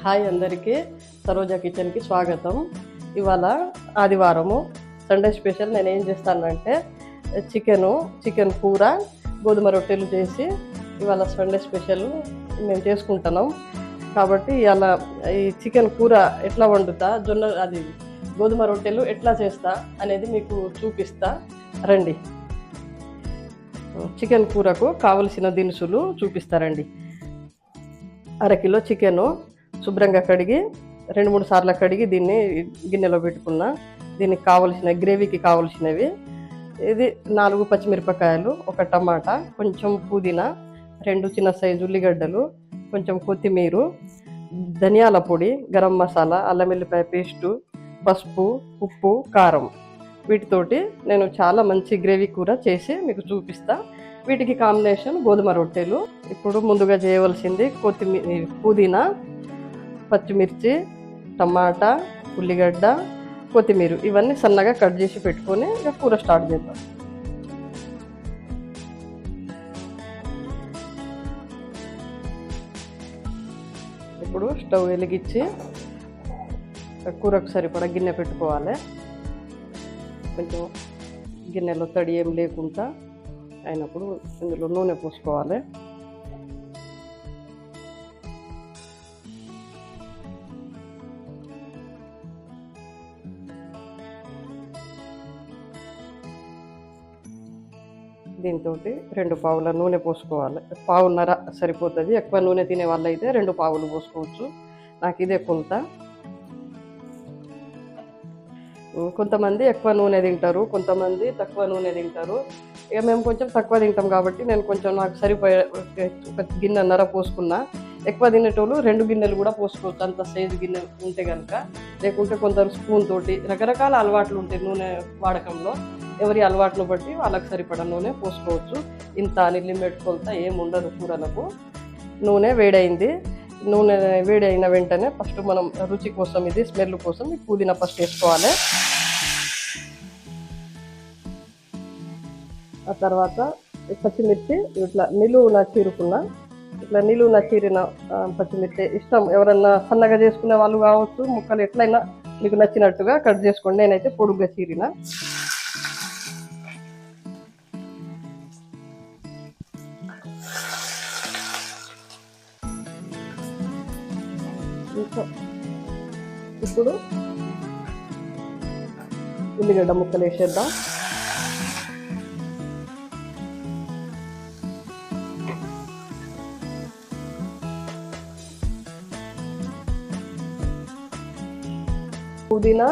Hi అందరికీ, సరోజా కిచెన్కి స్వాగతం. ఇవాళ ఆదివారము సండే స్పెషల్ నేను ఏం చేస్తానంటే చికెన్ కూర, గోధుమ రొట్టెలు చేసి ఇవాళ సండే స్పెషల్ మేము చేసుకుంటున్నాం. కాబట్టి ఇవాళ ఈ చికెన్ కూర ఎట్లా వండుతా, గోధుమ రొట్టెలు ఎట్లా చేస్తా అనేది మీకు చూపిస్తా రండి. చికెన్ కూరకు కావలసిన దినుసులు చూపిస్తారండి. అరకిలో చికెను శుభ్రంగా కడిగి 2-3 సార్లు కడిగి దీన్ని గిన్నెలో పెట్టుకున్నా. దీనికి కావలసిన గ్రేవీకి కావలసినవి ఇది 4 పచ్చిమిరపకాయలు, 1 టమాటా, కొంచెం పుదీనా, 2 చిన్న సైజు ఉల్లిగడ్డలు, కొంచెం కొత్తిమీర, ధనియాల పొడి, గరం మసాలా, అల్లం వెల్లిపాయ పేస్టు, పసుపు, ఉప్పు, కారం. వీటితోటి నేను చాలా మంచి గ్రేవీ కూర చేసి మీకు చూపిస్తా. వీటికి కాంబినేషన్ గోధుమ రొట్టెలు. ఇప్పుడు ముందుగా చేయవలసింది పుదీనా, పచ్చిమిర్చి, టమాటా, ఉల్లిగడ్డ, కొత్తిమీర ఇవన్నీ సన్నగా కట్ చేసి పెట్టుకొని ఇక కూర స్టార్ట్ చేద్దాం. ఇప్పుడు స్టవ్ వెలిగించి కూరకు సరిపడా గిన్నె పెట్టుకోవాలి. కొంచెం గిన్నెలో తడి ఏం లేకుండా అయినప్పుడు ఇందులో నూనె పోసుకోవాలి. దీంతో 2 పావుల నూనె పోసుకోవాలి. పావున్నర సరిపోతుంది. ఎక్కువ నూనె తినే వాళ్ళు అయితే 2 పావులు పోసుకోవచ్చు. నాకు ఇదే కొంత. కొంతమంది ఎక్కువ నూనె తింటారు, కొంతమంది తక్కువ నూనె తింటారు. ఇక మేము కొంచెం తక్కువ తింటాం కాబట్టి నేను కొంచెం నాకు సరిపోయే ఒక గిన్నెన్నర పోసుకున్నా. ఎక్కువ తినేటోళ్ళు 2 గిన్నెలు కూడా పోసుకోవచ్చు, అంత సైజు గిన్నె ఉంటే కనుక. లేకుంటే కొందరు స్పూన్ తోటి, రకరకాల అలవాట్లు ఉంటాయి నూనె వాడకంలో. ఎవరి అలవాట్లు బట్టి వాళ్ళకి సరిపడా నూనె పోసుకోవచ్చు. ఇంత అని లిమిట్ కొలత ఏముండదు కూరలకు. నూనె వేడైంది. నూనె వేడి అయిన వెంటనే ఫస్ట్ మనం రుచి కోసం, ఇది స్మెల్ కోసం ఈ పుదీనా ఫస్ట్ వేసుకోవాలి. ఆ తర్వాత పచ్చిమిర్చి ఇట్లా నిలువున చీరిన పచ్చిమిర్చి ఇష్టం. ఎవరన్నా సన్నగా చేసుకునే వాళ్ళు కావచ్చు, ముక్కలు ఎట్లయినా మీకు నచ్చినట్టుగా కట్ చేసుకోండి. నేనైతే పొడుగ్గా చీరిన. ఇప్పుడు ఉల్లిగడ్డ ముక్కలు వేసేద్దాం. పుదీనా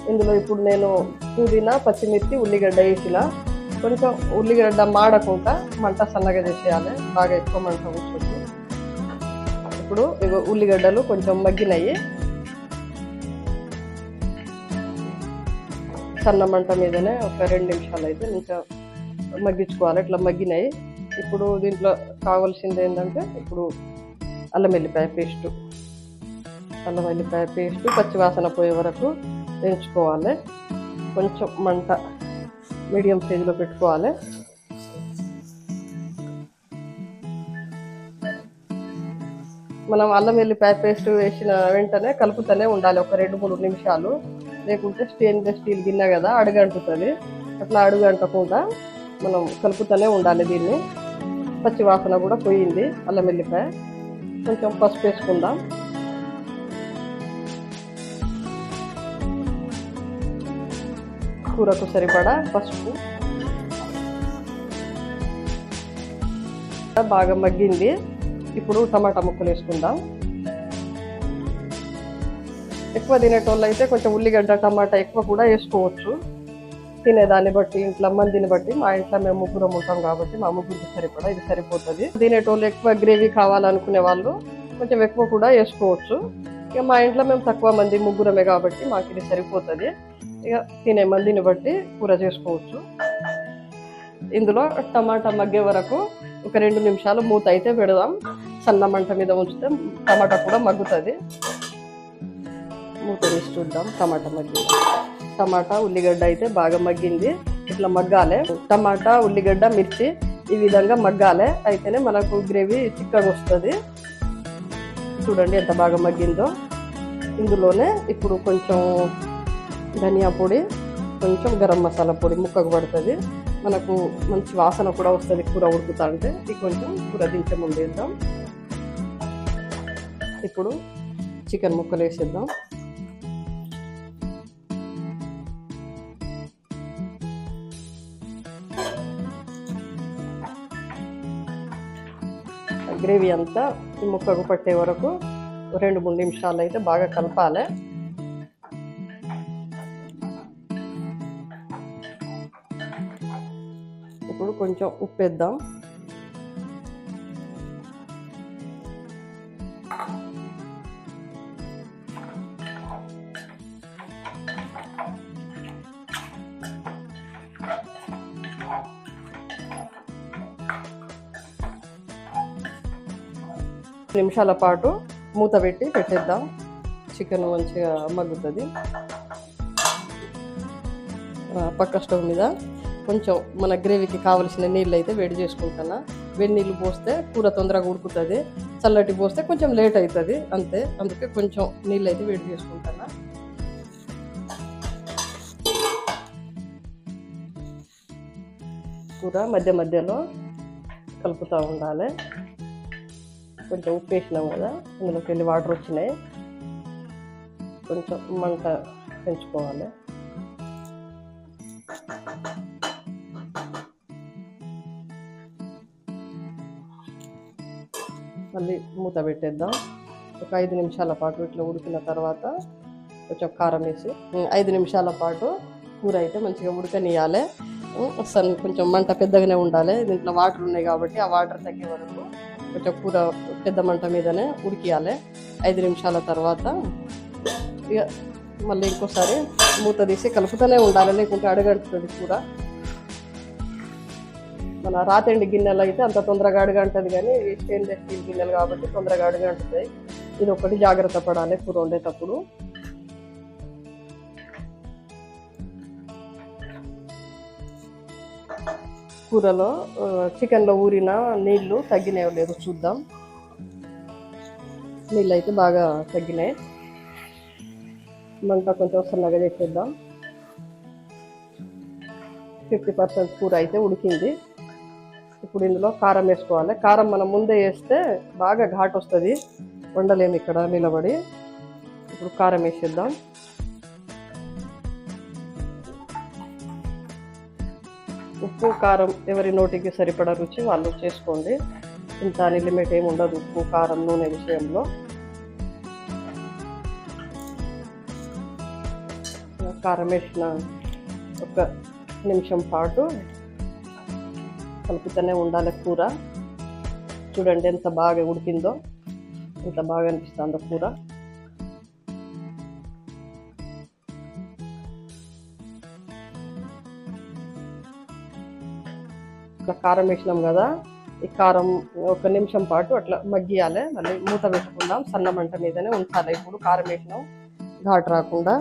ఇందులో ఇప్పుడు నేను పుదీనా, పచ్చిమిర్చి, ఉల్లిగడ్డ వేసిన. కొంచెం ఉల్లిగడ్డ మాడకుండా మంట సన్నగా చేసేయాలి, బాగా ఎక్కువ మంట ఉంచొద్దు. ఇప్పుడు ఉల్లిగడ్డలు కొంచెం మగ్గినాయి. సన్న మంట మీదనే ఒక 2 నిమిషాలు అయితే కొంచెం మగ్గించుకోవాలి. ఇట్లా మగ్గినాయి. ఇప్పుడు దీంట్లో కావాల్సింది ఏంటంటే ఇప్పుడు అల్లం వెల్లిపాయ పేస్టు పచ్చివాసన పోయే వరకు వేయించుకోవాలి. కొంచెం మంట మీడియం సైజులో పెట్టుకోవాలి. మనం అల్లం వెల్లిపాయ పేస్ట్ వేసిన వెంటనే కలుపుతూనే ఉండాలి ఒక 2-3 నిమిషాలు. లేకుంటే స్టెయిన్లెస్ స్టీల్ గిన్నె కదా, అడుగంటుతుంది. అట్లా అడుగంటకుండా మనం కలుపుతూనే ఉండాలి. దీన్ని పచ్చి వాసన కూడా పోయింది అల్లం వెల్లిపాయ. కొంచెం పసుపు వేసుకుందాం. కూరకు సరిపడా పసుపు. బాగా మగ్గింది. ఇప్పుడు టమాటా ముక్కలు వేసుకుందాం. ఎక్కువ తినేటోళ్ళు అయితే కొంచెం ఉల్లిగడ్డ, టమాటా ఎక్కువ కూడా వేసుకోవచ్చు, తినేదాన్ని బట్టి, ఇంట్లో మందిని బట్టి. మా ఇంట్లో మేము ముగ్గురం ఉంటాం కాబట్టి మా ముగ్గురికి సరిపడా ఇది సరిపోతుంది. తినేటోళ్ళు ఎక్కువ గ్రేవీ కావాలనుకునే వాళ్ళు కొంచెం ఎక్కువ కూడా వేసుకోవచ్చు. ఇక మా ఇంట్లో మేము తక్కువ మంది, ముగ్గురమే కాబట్టి మాకు ఇది సరిపోతుంది. ఇక తినే మందిని బట్టి కూర చేసుకోవచ్చు. ఇందులో టమాటా మగ్గే వరకు ఒక 2 నిమిషాలు మూత అయితే పెడదాం. సన్న మంట మీద ఉంచితే టమాటా కూడా మగ్గుతుంది. మూత వేసి చూద్దాం. టమాటా ఉల్లిగడ్డ అయితే బాగా మగ్గింది. ఇట్లా మగ్గాలి. టమాటా, ఉల్లిగడ్డ, మిర్చి ఈ విధంగా మగ్గాలి. అయితేనే మనకు గ్రేవీ చిక్కగా వస్తుంది. చూడండి ఎంత బాగా మగ్గిందో. ఇందులోనే ఇప్పుడు కొంచెం ధనియా పొడి, కొంచెం గరం మసాలా పొడి ముక్కకు పడుతుంది. మనకు మంచి వాసన కూడా వస్తుంది కూర ఉడుకుతా అంటే. ఇది కొంచెం కూర దించే ముందు వేద్దాం. ఇప్పుడు చికెన్ ముక్కలు వేసేద్దాం. గ్రేవీ అంతా ఈ ముక్కకు పట్టే వరకు 2-3 నిమిషాలు అయితే బాగా కలపాలి. ఇప్పుడు కొంచెం ఉప్పు వేద్దాం. నిమిషాల పాటు మూత పెట్టి పెట్టేద్దాం. చికెన్ మంచిగా మగ్గుతుంది. పక్క స్టవ్ మీద కొంచెం మన గ్రేవీకి కావలసిన నీళ్ళు అయితే వేడి చేసుకుంటున్నా. వేడి నీళ్ళు పోస్తే కూర తొందరగా ఉడుకుతుంది. చల్లటి పోస్తే కొంచెం లేట్ అవుతుంది అంతే. అందుకే కొంచెం నీళ్ళు అయితే వేడి చేసుకుంటున్నా. కూర మధ్య మధ్యలో కలుపుతూ ఉండాలి. కొంచెం ఉప్పు వేసినాం కదా, ఇందులోకి వెళ్ళి వాటర్ వచ్చినాయి. కొంచెం మంట పెంచుకోవాలి. మళ్ళీ మూత పెట్టేద్దాం. ఒక 5 నిమిషాల పాటు ఇట్లా ఉడికిన తర్వాత కొంచెం కారం వేసి 5 నిమిషాల పాటు కూర అయితే మంచిగా ఉడకనియాలి. కొంచెం మంట పెద్దగానే ఉండాలి. దీంట్లో వాటర్ ఉన్నాయి కాబట్టి ఆ వాటర్ తగ్గే వరకు కొంచెం కూర పెద్ద మంట మీదనే ఉడికియాలి. 5 నిమిషాల తర్వాత ఇక మళ్ళీ ఇంకోసారి మూత తీసి కలుపుతూనే ఉండాలి, లేకుంటే అడుగంటుతుంది కూర. మన రాతండి గిన్నెలు అయితే అంత తొందరగా అడుగంటది, కానీ స్టెయిన్లెస్ స్టీల్ గిన్నెలు కాబట్టి తొందరగా అడుగంటుతాయి. ఇది ఒకటి జాగ్రత్త పడాలి కూర వండేటప్పుడు. కూరలో చికెన్లో ఊరిన నీళ్లు తగ్గినాయో లేదో చూద్దాం. నీళ్ళు అయితే బాగా తగ్గినాయి. మంట కొంచెం సన్నగా చేసేద్దాం. 50% కూర అయితే ఉడికింది. ఇప్పుడు ఇందులో కారం వేసుకోవాలి. కారం మనం ముందే వేస్తే బాగా ఘాటు వస్తుంది, వండలేము ఇక్కడ నిలబడి. ఇప్పుడు కారం వేసేద్దాం. ఉప్పు కారం ఎవరి నోటికి సరిపడా రుచి వాళ్ళు చేసుకోండి. ఇంత అని లిమిట్ ఏమి ఉండదు ఉప్పు కారం నూనె విషయంలో. కారం వేసిన 1 నిమిషం పాటు కలుపుతూనే ఉండాలి కూర. చూడండి ఎంత బాగా ఉడికిందో, ఎంత బాగా అనిపిస్తుందో కూర. ఇట్లా కారం వేసినాం కదా, ఈ కారం 1 నిమిషం పాటు అట్లా మగ్గియాలి. మళ్ళీ మూత పెట్టుకుందాం. సన్న మంట మీదనే ఉంచాలి. ఇప్పుడు కారం వేసినాం, ఘాటు రాకుండా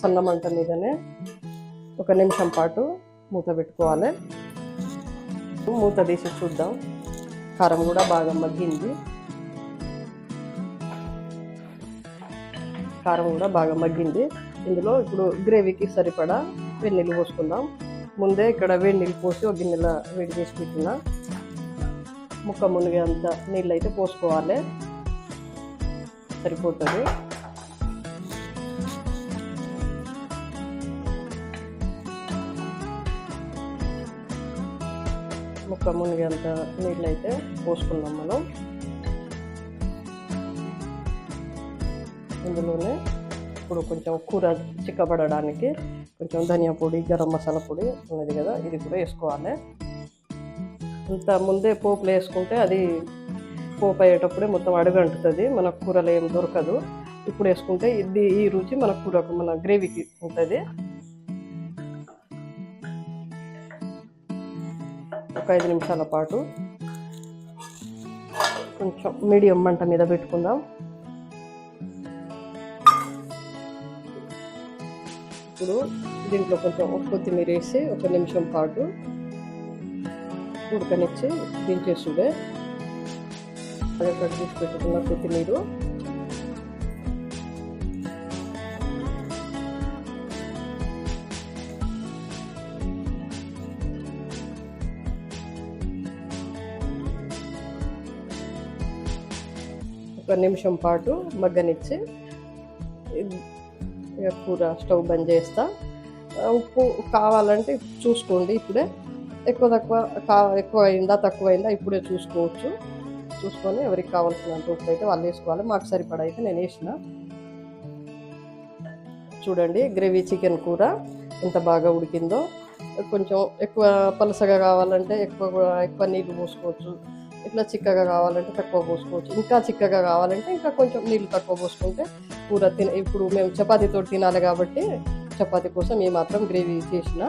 సన్న మంట మీదనే 1 నిమిషం పాటు మూత పెట్టుకోవాలి. మూత తీసి చూద్దాం. కారం కూడా బాగా మగ్గింది. కారం కూడా బాగా మగ్గింది. ఇందులో ఇప్పుడు గ్రేవీకి సరిపడా వేడి నీళ్ళు పోసుకుందాం. ముందే ఇక్కడ వేడి నీళ్ళు పోసి ఒక గిన్నెలో వేడి చేసి పెట్టిన ముక్క మునిగే అంత నీళ్ళు అయితే పోసుకోవాలి, సరిపోతుంది. ముక్క మునిగేంత నీళ్ళు అయితే పోసుకున్నాం మనం. ఇందులోనే ఇప్పుడు కొంచెం కూర చిక్కబడడానికి కొంచెం ధనియా పొడి, గరం మసాలా పొడి ఉన్నది కదా, ఇది కూడా వేసుకోవాలి. ఇంత ముందే పోపులు వేసుకుంటే అది పోపు అయ్యేటప్పుడే మొత్తం అడుగంటుతుంది, మన కూరలో ఏం దొరకదు. ఇప్పుడు వేసుకుంటే ఈ రుచి మన కూరకు, మన గ్రేవీకి ఉంటుంది. ఒక 5 నిమిషాల పాటు కొంచెం మీడియం మంట మీద పెట్టుకుందాం. ఇప్పుడు దీంట్లో కొంచెం కొత్తిమీర వేసి 1 నిమిషం పాటు ఉడకనిచ్చి దించేసుడే. కట్ చేసి పెట్టుకున్న కొత్తిమీర ఒక నిమిషం పాటు మగ్గనిచ్చి ఇక కూర స్టవ్ బంద్ చేస్తా. ఉప్పు కావాలంటే చూసుకోండి, ఇప్పుడే ఎక్కువ అయిందా తక్కువ అయిందా ఇప్పుడే చూసుకోవచ్చు. చూసుకొని ఎవరికి కావాల్సినంత ఉప్పు అయితే వాళ్ళు వేసుకోవాలి. మాకు సరిపడా అయితే నేను వేసిన. చూడండి గ్రేవీ చికెన్ కూర ఎంత బాగా ఉడికిందో. కొంచెం ఎక్కువ పలసగా కావాలంటే ఎక్కువ నీళ్ళు పోసుకోవచ్చు, ఇట్లా చిక్కగా కావాలంటే తక్కువ పోసుకోవచ్చు. ఇంకా చిక్కగా కావాలంటే ఇంకా కొంచెం నీళ్ళు తక్కువ పోసుకుంటే కూర ఇప్పుడు మేము చపాతీతో తినాలి కాబట్టి చపాతీ కోసం ఈ మాత్రం గ్రేవీ చేసిన.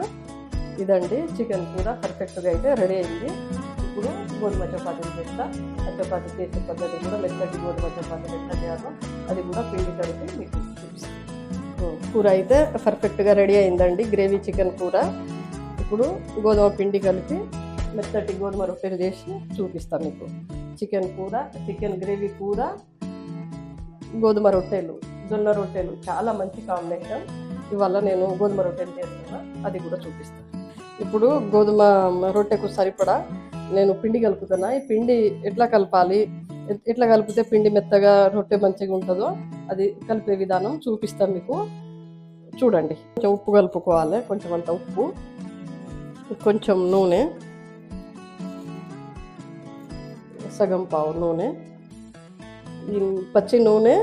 ఇదండి చికెన్ కూర పర్ఫెక్ట్గా అయితే రెడీ అయింది. ఇప్పుడు గోధుమ చపాతీలు చేస్తా. ఆ చపాతీ చేసే పద్ధతి కూడా మెత్తటి గోధుమ చపాతీలు ఎట్లా చేయాలో అది కూడా పిండి కలిపి మీకు చూపిస్తాను. కూర అయితే పర్ఫెక్ట్గా రెడీ అయిందండి, గ్రేవీ చికెన్ కూర. ఇప్పుడు గోధుమ పిండి కలిపి మెత్తటి గోధుమ రొట్టెలు చేసి చూపిస్తాను మీకు. చికెన్ కూర, చికెన్ గ్రేవీ కూర, గోధుమ రొట్టెలు, జొన్న రొట్టెలు చాలా మంచి కాంబినేషన్. ఇవాళ నేను గోధుమ రొట్టెలు చేస్తున్నా, అది కూడా చూపిస్తాను. ఇప్పుడు గోధుమ రొట్టెకు సరిపడా నేను పిండి కలుపుతున్నా. ఈ పిండి ఎట్లా కలపాలి, ఎట్లా కలిపితే పిండి మెత్తగా రొట్టె మంచిగా ఉంటుందో అది కలిపే విధానం చూపిస్తాను మీకు. చూడండి, కొంచెం ఉప్పు కలుపుకోవాలి, కొంచెం అంత ఉప్పు, కొంచెం నూనె, సగం పావు నూనె. ఈ పచ్చి నూనె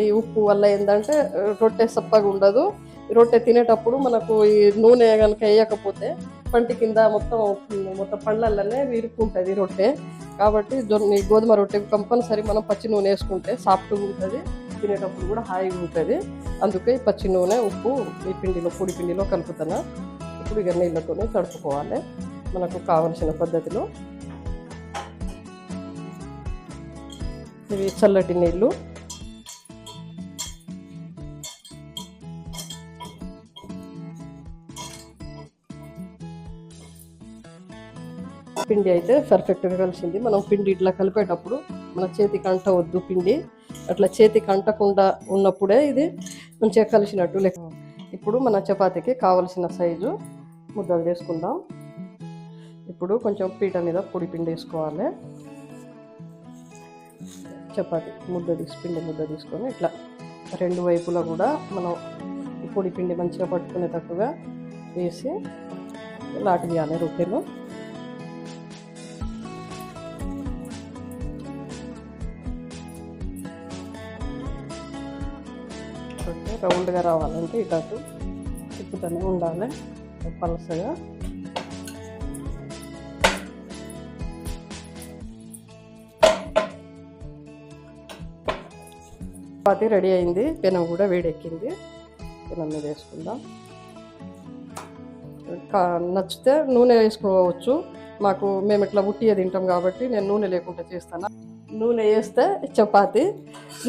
ఈ ఉప్పు వల్ల ఏంటంటే రొట్టె సప్పగా ఉండదు. రొట్టె తినేటప్పుడు మనకు ఈ నూనె కనుక వేయకపోతే పంటి కింద మొత్తం పండ్లల్లనే వీరుకుంటుంది రొట్టె. కాబట్టి గోధుమ రొట్టెకు కంపల్సరీ మనం పచ్చి నూనె వేసుకుంటే సాఫ్ట్గా ఉంటుంది, తినేటప్పుడు కూడా హాయిగా ఉంటుంది. అందుకే పచ్చి నూనె ఉప్పు ఈ పిండిలో, పొడి పిండిలో కలుపుతున్నా. ఇప్పుడు ఇక నీళ్ళతోనే తడుపుకోవాలి మనకు కావలసిన పద్ధతిలో. ఇవి చల్లటి నీళ్ళు. పిండి అయితే పర్ఫెక్ట్గా కలిసింది. మనం పిండి ఇట్లా కలిపేటప్పుడు మన చేతికి అంటవద్దు పిండి, అట్లా చేతికి అంటకుండా ఉన్నప్పుడే ఇది మంచిగా కలిసినట్టు లెక్క. ఇప్పుడు మన చపాతీకి కావలసిన సైజు ముద్దలు చేసుకుందాం. ఇప్పుడు కొంచెం పీట మీద పొడి పిండి వేసుకోవాలి. చపాతీ పిండి ముద్ద తీసుకొని ఇట్లా రెండు వైపులా కూడా మనం పొడి పిండి మంచిగా పట్టుకునేటట్టుగా వేసి లాటి తీయాలి రొట్టెలు. రౌండ్గా రావాలంటే ఇటు తిప్పుతూనే ఉండాలి పలసగా. చపాతీ రెడీ అయింది, పెనం కూడా వేడెక్కింది. పెనం మీద వేసుకుందాం. నచ్చితే నూనె వేసుకోవచ్చు. మేము ఇట్లా ఉట్టిగా తింటాం కాబట్టి నేను నూనె లేకుండా చేస్తాను. నూనె వేస్తే చపాతీ,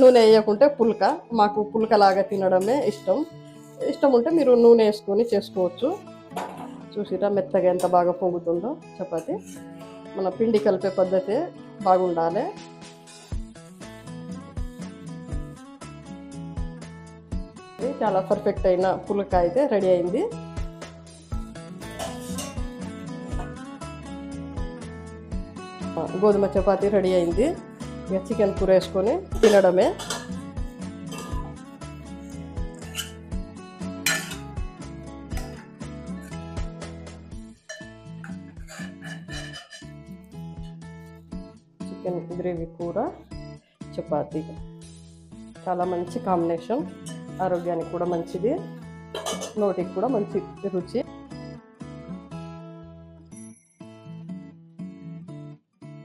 నూనె వేయకుంటే పుల్క. మాకు పుల్కలాగా తినడమే ఇష్టం ఉంటే మీరు నూనె వేసుకొని చేసుకోవచ్చు. చూసిరా మెత్తగా ఎంత బాగా పొంగుతుందో చపాతీ. మన పిండి కలిపే పద్ధతి బాగుండాలి. చాలా పర్ఫెక్ట్ అయిన పుల్క అయితే రెడీ అయింది. గోధుమ చపాతీ రెడీ అయింది. ఇక చికెన్ కూర వేసుకొని తినడమే. చికెన్ గ్రేవీ కూర, చపాతీ చాలా మంచి కాంబినేషన్. ఆరోగ్యానికి కూడా మంచిది, నోటికి కూడా మంచి రుచి.